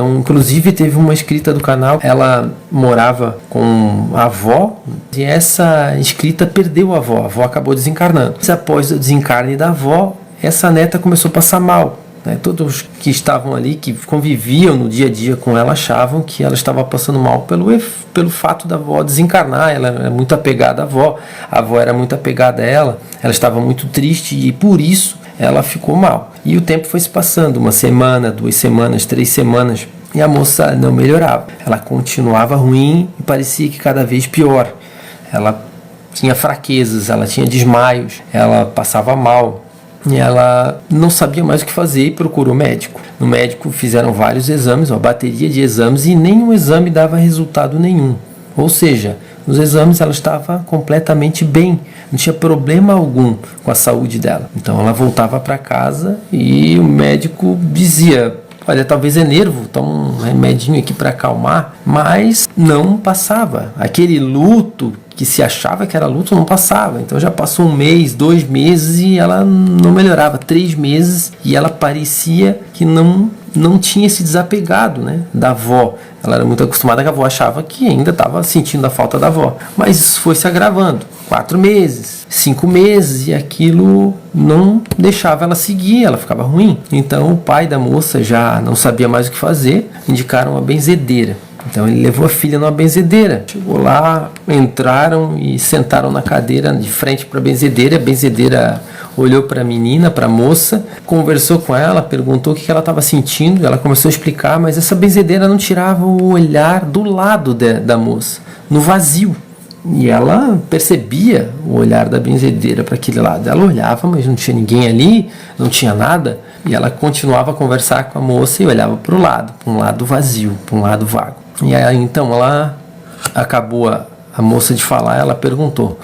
Então, inclusive, teve uma inscrita do canal, ela morava com a avó e essa inscrita perdeu a avó acabou desencarnando. Após o desencarne da avó, essa neta começou a passar mal. Todos que estavam ali, que conviviam no dia a dia com ela, achavam que ela estava passando mal pelo fato da avó desencarnar. Ela era muito apegada à avó, a avó era muito apegada a ela estava muito triste e por isso ela ficou mal. E o tempo foi se passando, 1 semana, 2 semanas, 3 semanas, e a moça não melhorava. Ela continuava ruim e parecia que cada vez pior. Ela tinha fraquezas, ela tinha desmaios, ela passava mal. E ela não sabia mais o que fazer e procurou médico. No médico fizeram vários exames, uma bateria de exames, e nenhum exame dava resultado nenhum. Ou seja, nos exames ela estava completamente bem, não tinha problema algum com a saúde dela. Então ela voltava para casa e o médico dizia: olha, talvez é nervo, toma um remedinho aqui para acalmar, mas não passava. Aquele luto que se achava que era luto não passava. Então já passou 1 mês, 2 meses e ela não melhorava, 3 meses, e ela parecia que não tinha se desapegado, da avó. Ela era muito acostumada, que a avó achava que ainda estava sentindo a falta da avó, mas isso foi se agravando. 4 meses, 5 meses, e aquilo não deixava ela seguir, ela ficava ruim. Então o pai da moça já não sabia mais o que fazer, indicaram uma benzedeira. Então ele levou a filha numa benzedeira. Chegou lá, entraram e sentaram na cadeira de frente para a benzedeira olhou para a menina, para a moça, conversou com ela, perguntou o que ela estava sentindo. Ela começou a explicar, mas essa benzedeira não tirava o olhar do lado da moça, no vazio. E ela percebia o olhar da benzedeira para aquele lado. Ela olhava, mas não tinha ninguém ali, não tinha nada. E ela continuava a conversar com a moça e olhava para o lado, para um lado vazio, para um lado vago. E aí então ela acabou a moça de falar, ela perguntou: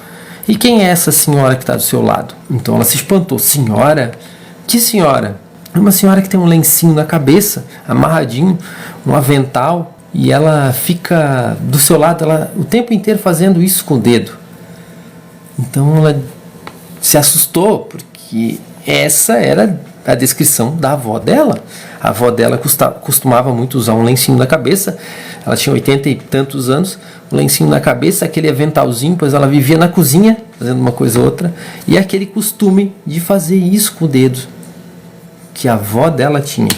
e quem é essa senhora que está do seu lado? Então ela se espantou: senhora? Que senhora? É uma senhora que tem um lencinho na cabeça, amarradinho, um avental, e ela fica do seu lado, ela o tempo inteiro fazendo isso com o dedo. Então ela se assustou, porque essa era a descrição da avó dela. A avó dela costumava muito usar um lencinho na cabeça. Ela tinha 80 e tantos anos, um lencinho na cabeça, aquele aventalzinho, pois ela vivia na cozinha, fazendo uma coisa ou outra, e aquele costume de fazer isso com o dedo, que a avó dela tinha.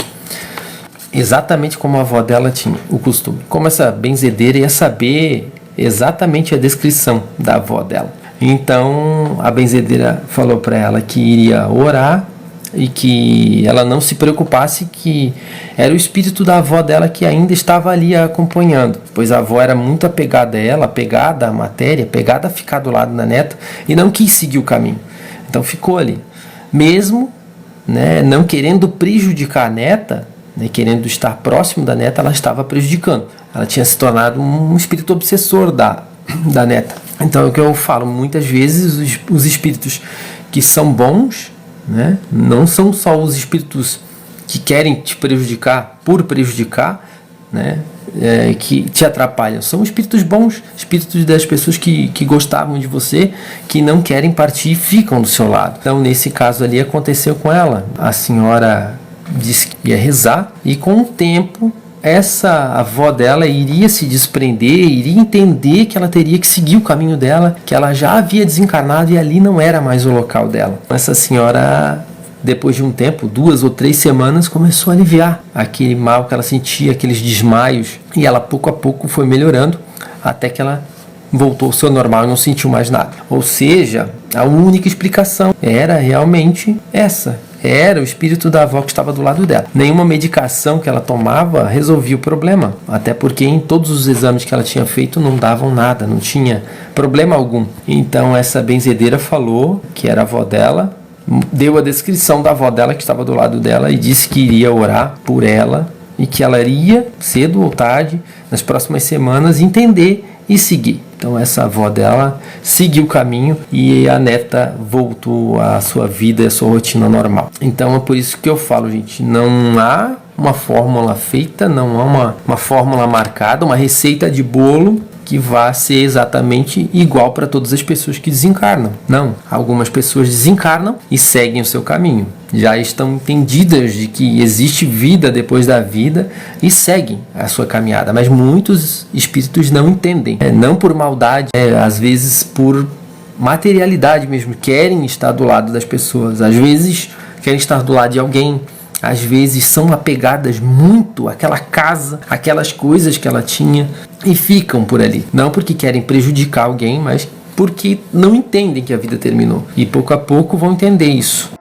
Exatamente como a avó dela tinha o costume. Como essa benzedeira ia saber exatamente a descrição da avó dela. Então a benzedeira falou para ela que iria orar e que ela não se preocupasse, que era o espírito da avó dela que ainda estava ali a acompanhando, pois a avó era muito apegada a ela, apegada à matéria, apegada a ficar do lado da neta, e não quis seguir o caminho. Então ficou ali, mesmo não querendo prejudicar a neta, querendo estar próximo da neta, ela estava prejudicando. Ela tinha se tornado um espírito obsessor da neta. Então é o que eu falo, muitas vezes os espíritos que são bons, não são só os espíritos que querem te prejudicar por prejudicar, que te atrapalham. São espíritos bons, espíritos das pessoas que gostavam de você, que não querem partir e ficam do seu lado. Então nesse caso ali aconteceu com ela. A senhora disse que ia rezar, e com o tempo essa avó dela iria se desprender, iria entender que ela teria que seguir o caminho dela, que ela já havia desencarnado e ali não era mais o local dela. Essa senhora, depois de um tempo, 2 ou 3 semanas, começou a aliviar aquele mal que ela sentia, aqueles desmaios, e ela pouco a pouco foi melhorando, até que ela voltou ao seu normal e não sentiu mais nada. Ou seja, a única explicação era realmente essa. Era o espírito da avó que estava do lado dela. Nenhuma medicação que ela tomava resolvia o problema, até porque em todos os exames que ela tinha feito não davam nada, não tinha problema algum. Então essa benzedeira falou que era a avó dela, deu a descrição da avó dela que estava do lado dela e disse que iria orar por ela e que ela iria, cedo ou tarde, nas próximas semanas, entender e seguir. Então essa avó dela seguiu o caminho e a neta voltou à sua vida e à sua rotina normal. Então é por isso que eu falo, gente, não há uma fórmula feita, não há uma fórmula marcada, uma receita de bolo que vá ser exatamente igual para todas as pessoas que desencarnam. Não, algumas pessoas desencarnam e seguem o seu caminho. Já estão entendidas de que existe vida depois da vida e seguem a sua caminhada. Mas muitos espíritos não entendem, não por maldade, às vezes por materialidade mesmo, querem estar do lado das pessoas, às vezes querem estar do lado de alguém, às vezes são apegadas muito àquela casa, aquelas coisas que ela tinha e ficam por ali, não porque querem prejudicar alguém, mas porque não entendem que a vida terminou e pouco a pouco vão entender isso.